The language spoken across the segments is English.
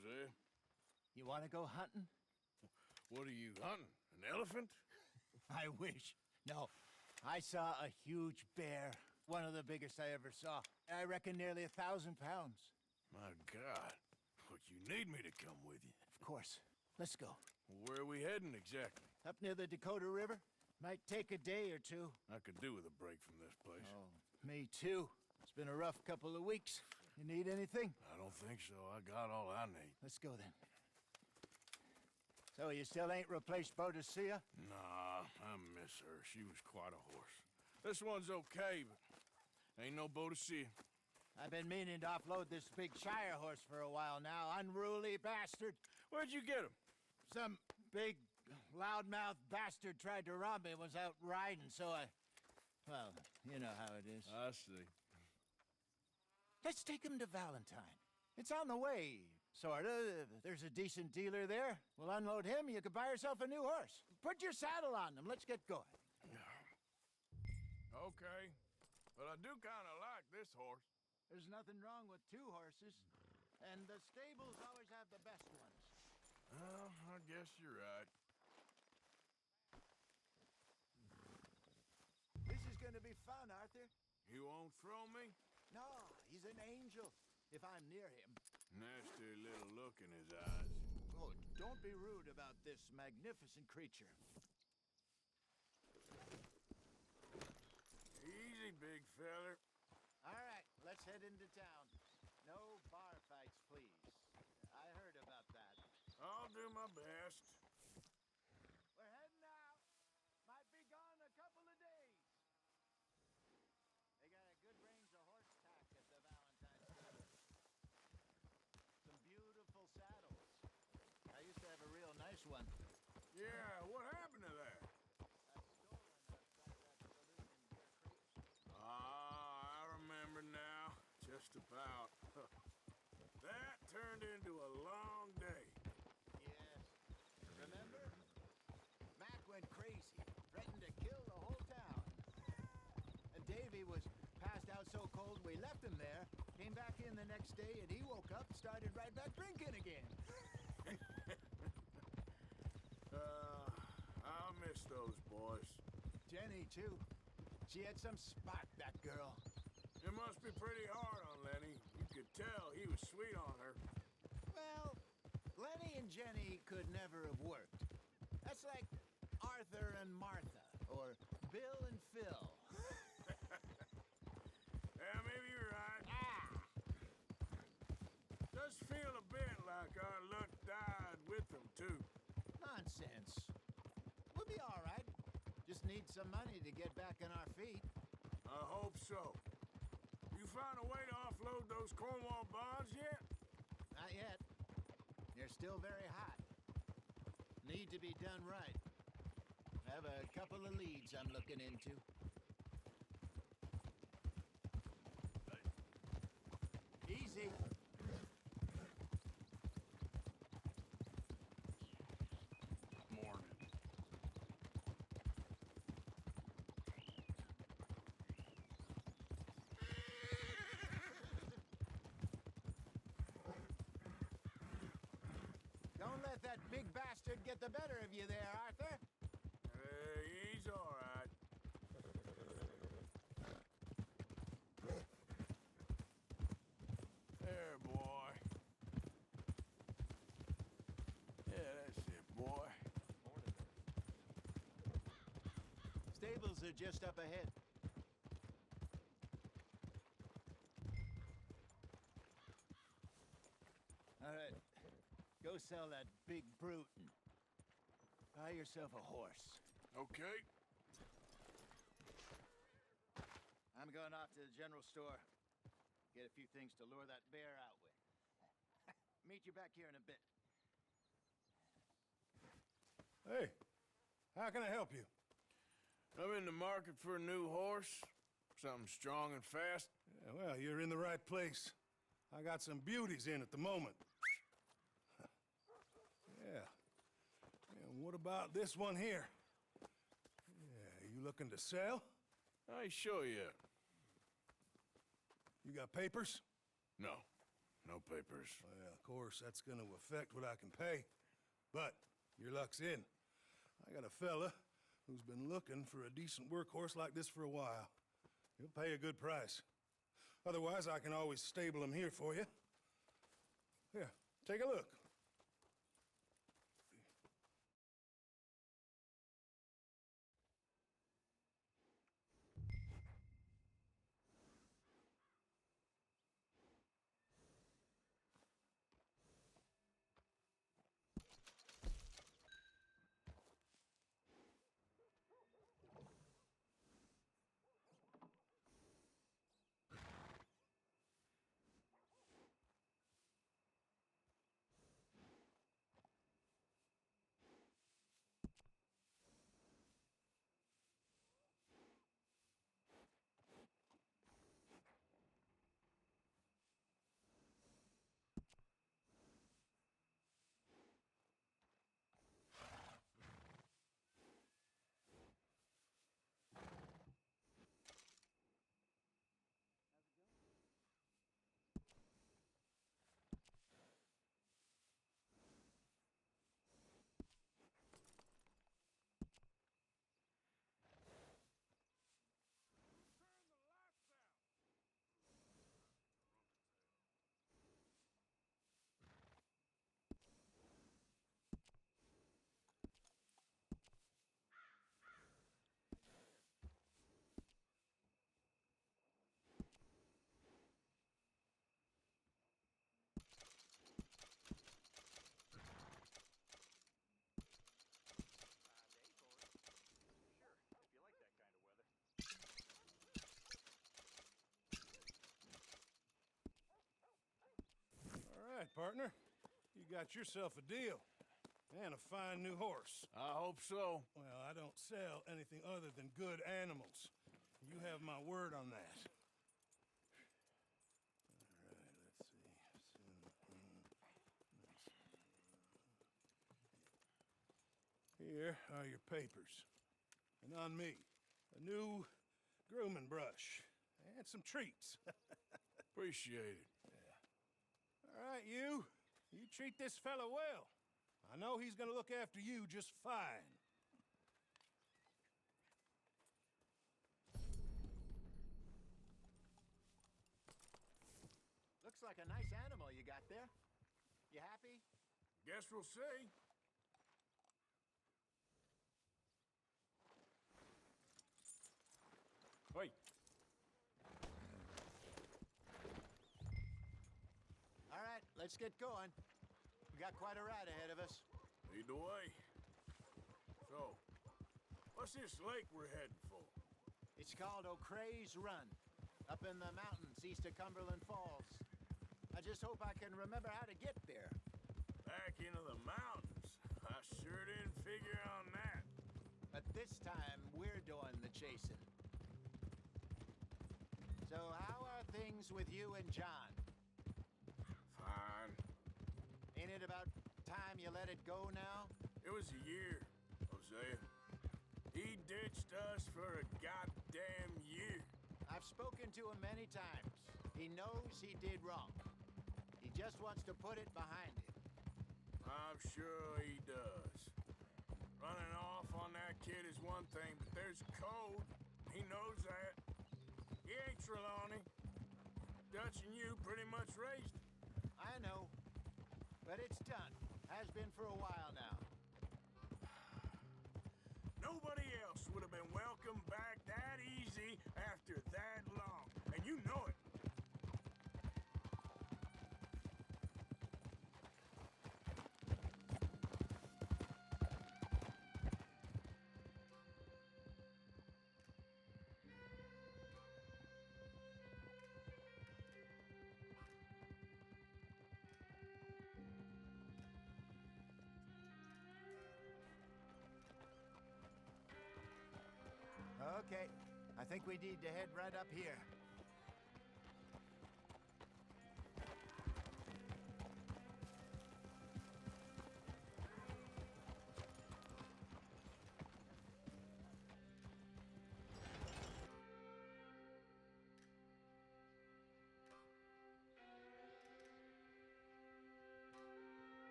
Jose. You want to go hunting? What are you hunting? An elephant? I wish. No, I saw a huge bear. One of the biggest I ever saw. I reckon nearly 1,000 pounds. My God. But you need me to come with you. Of course. Let's go. Where are we heading exactly? Up near the Dakota River. Might take a day or two. I could do with a break from this place. Oh, me too. It's been a rough couple of weeks. You need anything? I don't think so. I got all I need. Let's go then. So you still ain't replaced Boadicea? Nah, I miss her. She was quite a horse. This one's okay, but ain't no Boadicea. I've been meaning to offload this big Shire horse for a while now. Unruly bastard. Where'd you get him? Some big, loudmouth bastard tried to rob me and was out riding, so I... Well, you know how it is. I see. Let's take him to Valentine. It's on the way, sorta. There's a decent dealer there. We'll unload him, you could buy yourself a new horse. Put your saddle on them, let's get going. Okay, but I do kind of like this horse. There's nothing wrong with two horses, and the stables always have the best ones. Well, I guess you're right. This is gonna be fun, Arthur. You won't throw me? No, he's an angel, if I'm near him. Nasty little look in his eyes. Oh, don't be rude about this magnificent creature. Easy, big feller. All right, let's head into town. No bar fights, please. I heard about that. I'll do my best. We're heading out. Might be gone a couple of days. They got a good range of horse tack at the Valentine stable. Some beautiful saddles. I used to have a real nice one. Yeah, what happened to that? I stole one outside that saloon in Deer Creek. Ah, I remember now. Just about. That turned into a long day. Yes. Remember? Mac went crazy, threatened to kill the whole town. And Davy was passed out so cold we left him there, came back in the next day, and he woke up and started right back drinking again. I'll miss those boys. Jenny, too. She had some spot, that girl. It must be pretty hard on Lenny. You could tell he was sweet on her. Well, Lenny and Jenny could never have worked. That's like Arthur and Martha, or Bill and Phil. Yeah, maybe you're right. Ah! Does feel a bit like our luck died with them, too. Nonsense. We'll be all right. Just need some money to get back on our feet. I hope so. You found a way to offload those Cornwall bonds yet? Not yet. They're still very hot. Need to be done right. I have a couple of leads I'm looking into. Easy. Morning. Don't let that big bastard get the better of you there, Arthur. He's all right. There, boy. Yeah, that's it, boy. Stables are just up ahead. All right. Go sell that big brute and buy yourself a horse. Okay. I'm going off to the general store. Get a few things to lure that bear out with. Meet you back here in a bit. Hey, how can I help you? I'm in the market for a new horse. Something strong and fast. Yeah, well, you're in the right place. I got some beauties in at the moment. Yeah. And what about this one here? Yeah, you looking to sell? I ain't sure yet. You got papers? No. No papers. Well, of course, that's gonna affect what I can pay. But your luck's in. I got a fella who's been looking for a decent workhorse like this for a while. He'll pay a good price. Otherwise, I can always stable him here for you. Here, take a look. All right, partner. You got yourself a deal. And a fine new horse. I hope so. Well, I don't sell anything other than good animals. You have my word on that. All right, let's see. Here are your papers. And on me, a new grooming brush. And some treats. Appreciate it. All right, you. You treat this fella well. I know he's gonna look after you just fine. Looks like a nice animal you got there. You happy? Guess we'll see. Wait. All right, let's get going. We got quite a ride ahead of us. Lead the way. So, what's this lake we're heading for? It's called O'Creagh's Run, up in the mountains east of Cumberland Falls. I just hope I can remember how to get there. Back into the mountains? I sure didn't figure on that. But this time, we're doing the chasing. So how are things with you and John? Fine. Ain't it about time you let it go now? It was a year, Hosea. He ditched us for a goddamn year. I've spoken to him many times. He knows he did wrong. He just wants to put it behind him. I'm sure he does. Running off on that kid is one thing, but there's code. He knows that. He ain't Trelawney. Dutch and you pretty much raised him. I know. But it's done. Has been for a while now. Nobody else would have been welcomed back that easy after that long. And you know it. Okay. I think we need to head right up here.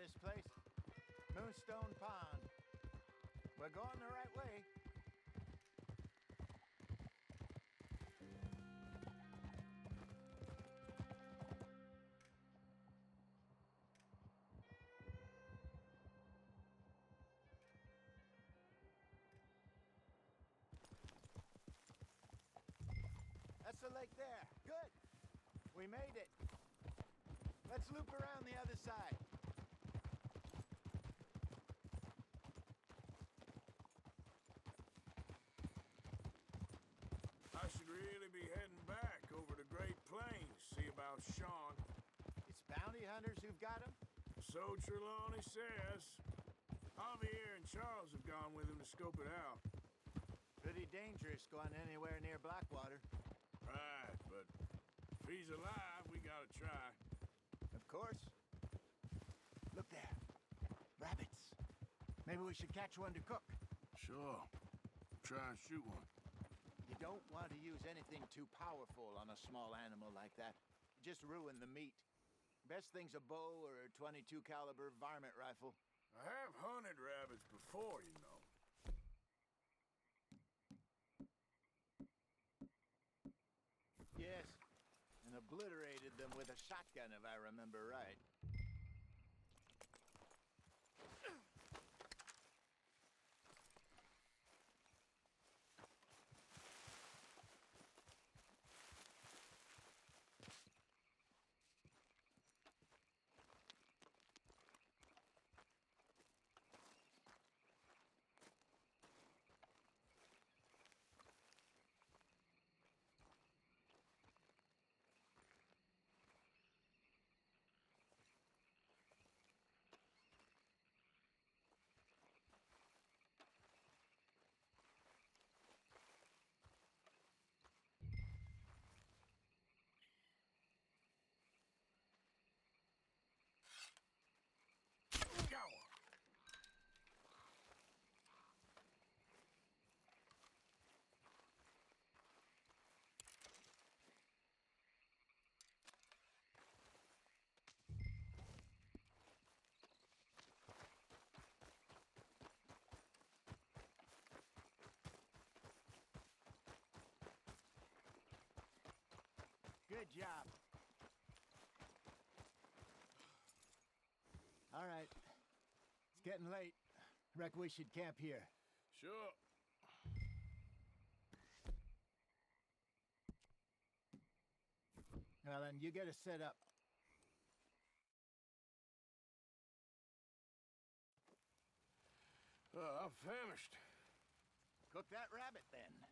this place? Moonstone Pond. We're going the right way. That's the lake there. Good. We made it. Let's loop around the other side. I should really be heading back over to Great Plains, see about Sean. It's bounty hunters who've got him? So Trelawney says. Javier and Charles have gone with him to scope it out. Pretty dangerous going anywhere near Blackwater. Right, but if he's alive, we gotta try. Of course. Look there. Rabbits. Maybe we should catch one to cook. Sure. Try and shoot one. You don't want to use anything too powerful on a small animal like that. Just ruin the meat. Best thing's a bow or a .22 caliber varmint rifle. I have hunted rabbits before, you know. Yes, and obliterated them with a shotgun if I remember right. Go! Good job. All right. It's getting late. Reckon we should camp here. Sure. Well, then you get us set up. I'm famished. Cook that rabbit, then.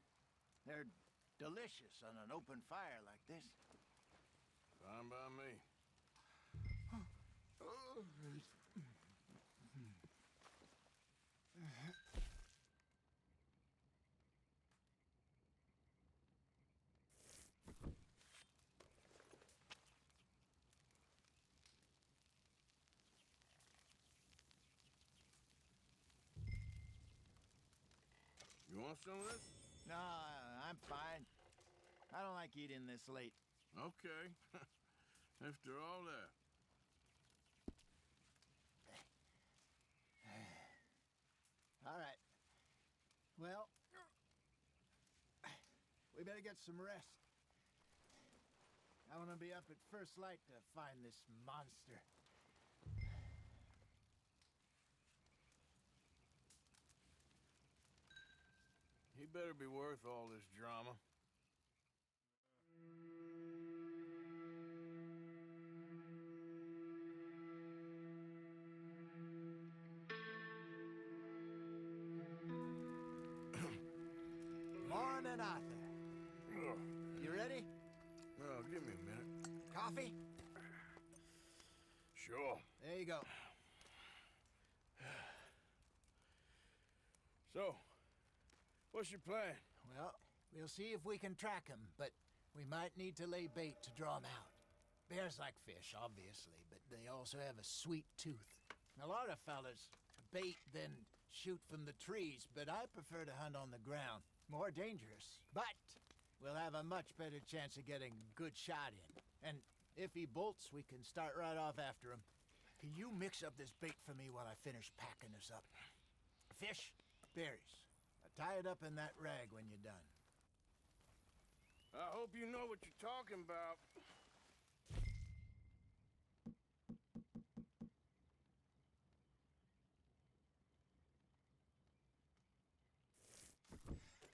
They're delicious on an open fire like this. Fine by me. You want some of this? No, I'm fine. I don't like eating this late. Okay. After all that. All right. Well, we better get some rest. I want to be up at first light to find this monster. He better be worth all this drama. Morning, Arthur. You ready? Well, give me a minute. Coffee? Sure. There you go. So, what's your plan? Well, we'll see if we can track him, but we might need to lay bait to draw him out. Bears like fish, obviously, but they also have a sweet tooth. A lot of fellas bait then shoot from the trees, but I prefer to hunt on the ground. More dangerous, but we'll have a much better chance of getting a good shot in. And if he bolts, we can start right off after him. Can you mix up this bait for me while I finish packing this up? Fish, berries. Tie it up in that rag when you're done. I hope you know what you're talking about.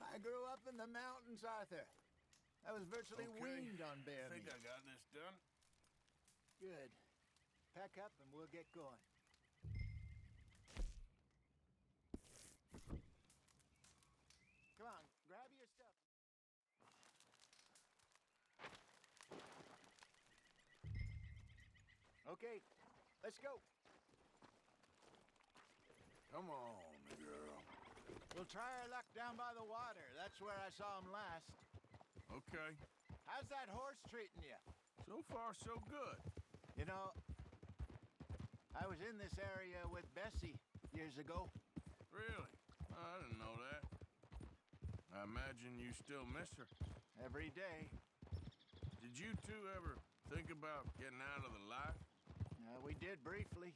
I grew up in the mountains, Arthur. I was virtually weaned on bear I think meat. I got this done. Good. Pack up and we'll get going. Come on, grab your stuff. Okay, let's go. Come on, girl. We'll try our luck down by the water. That's where I saw him last. Okay. How's that horse treating you? So far, so good. You know, I was in this area with Bessie years ago. Really? I didn't know that. I imagine you still miss her. Every day. Did you two ever think about getting out of the life? We did briefly.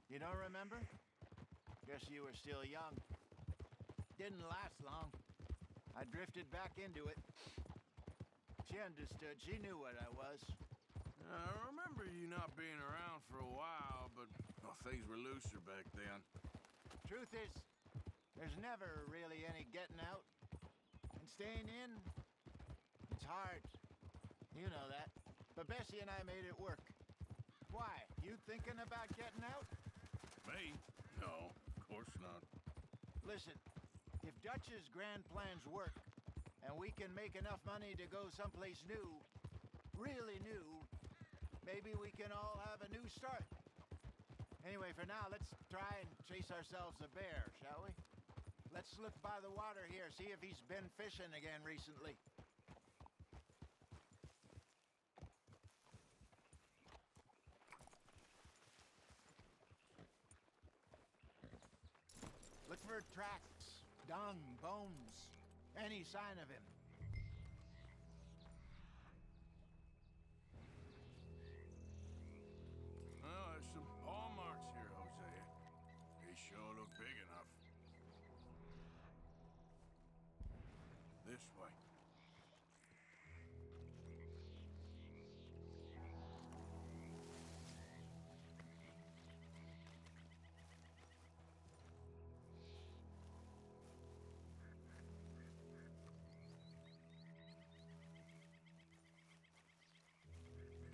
You don't remember? Guess you were still young. Didn't last long. I drifted back into it. She understood. She knew what I was. I remember you not being around for a while, but well, things were looser back then. Truth is, there's never really any getting out. And staying in, it's hard. You know that. But Bessie and I made it work. Why? You thinking about getting out? Me? No, of course not. Listen, if Dutch's grand plans work, and we can make enough money to go someplace new, really new, maybe we can all have a new start. Anyway, for now, let's try and chase ourselves a bear, shall we? Let's slip by the water here, see if he's been fishing again recently. Look for tracks, dung, bones, any sign of him. Well, there's some paw marks here, Hosea. They sure look big enough. This way.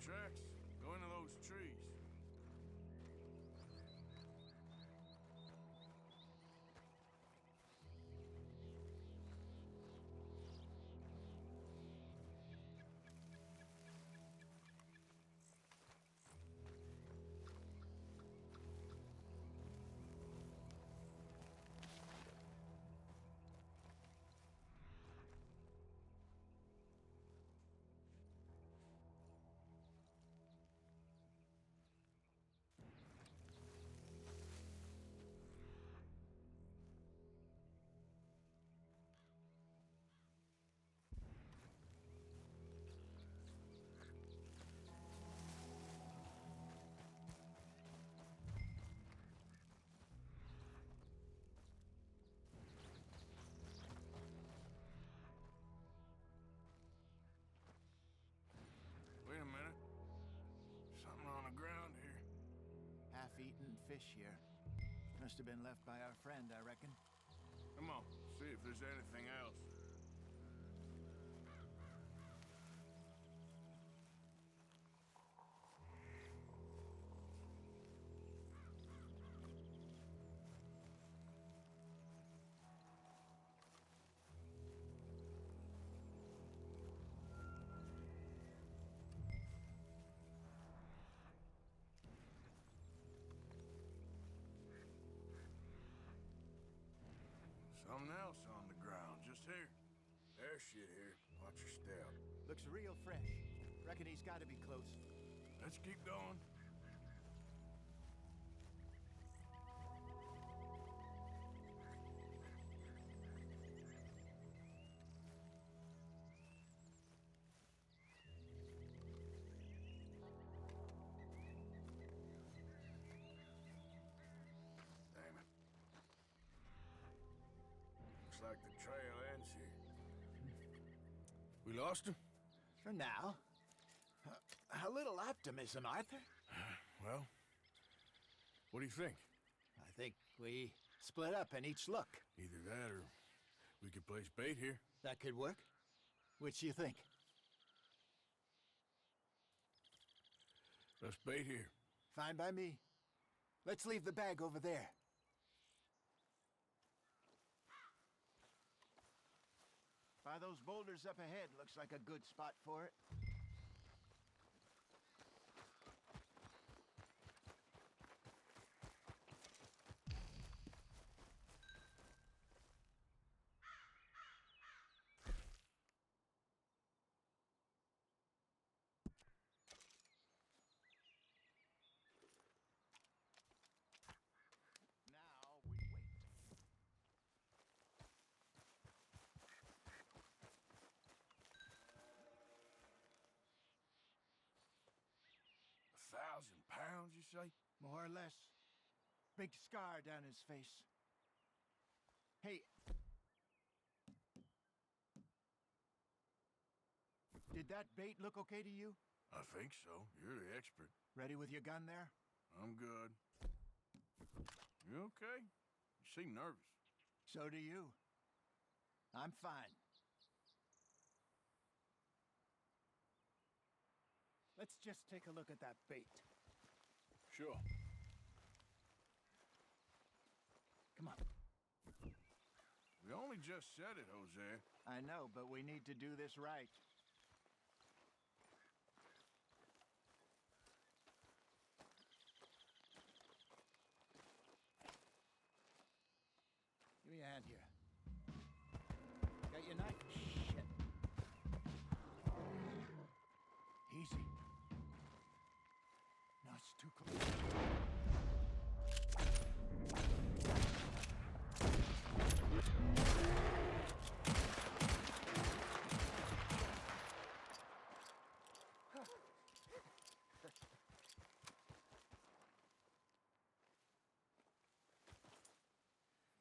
Tracks. Go into those trees. Wait a minute. Something on the ground here. Half-eaten fish here. Must have been left by our friend, I reckon. Come on, see if there's anything else. Something else on the ground, just here. There's shit here. Watch your step. Looks real fresh. Reckon he's got to be close. Let's keep going. We lost him? For now. A little optimism, Arthur. Well, what do you think? I think we split up and each look. Either that or we could place bait here. That could work. Which do you think? Let's bait here. Fine by me. Let's leave the bag over there. By those boulders up ahead, looks like a good spot for it. Now we wait. £1,000, you say? More or less. Big scar down his face. Hey. Did that bait look okay to you? I think so. You're the expert. Ready with your gun there? I'm good. You okay? You seem nervous. So do you. I'm fine. Let's just take a look at that bait. Sure. Come on. We only just said it, Jose. I know, but we need to do this right. Give me a hand here. Got your knife? Shit. Easy. No, it's too close.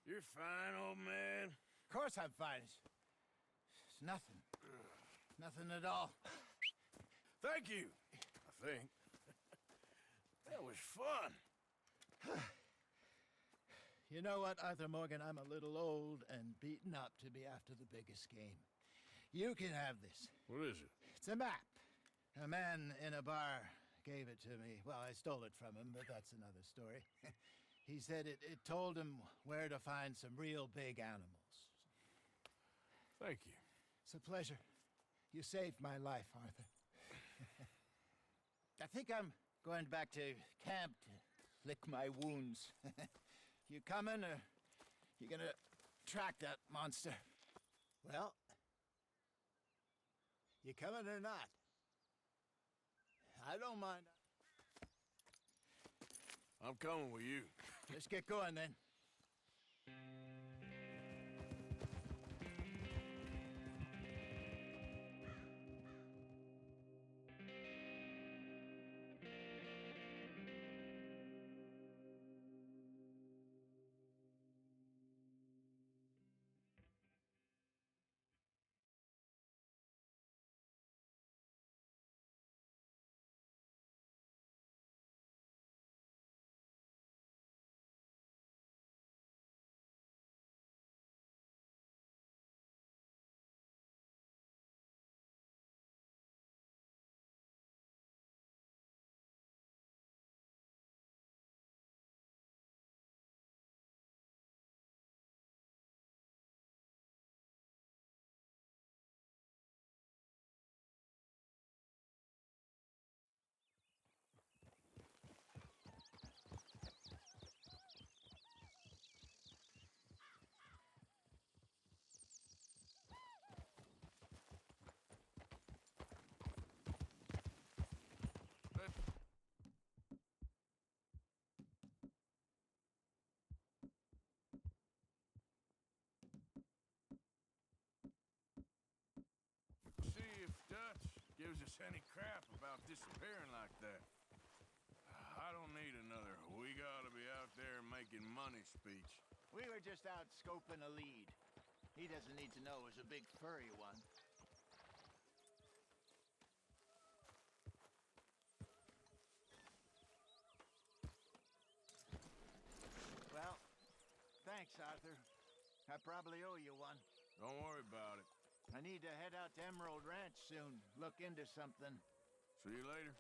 You're fine, old man. Of course I'm fine. It's nothing. Nothing at all. Thank you, I think. That was fun. You know what, Arthur Morgan? I'm a little old and beaten up to be after the biggest game. You can have this. What is it? It's a map. A man in a bar gave it to me. Well, I stole it from him, but that's another story. He said it told him where to find some real big animals. Thank you. It's a pleasure. You saved my life, Arthur. I think I'm going back to camp to lick my wounds. You coming, or you gonna track that monster? Well, you coming or not? I don't mind. I'm coming with you. Let's get going then. See if Dutch gives us any crap about disappearing like that. I don't need another "we gotta be out there making money" speech. We were just out scoping a lead. He doesn't need to know it was a big furry one. I probably owe you one. Don't worry about it. I need to head out to Emerald Ranch soon. Look into something. See you later.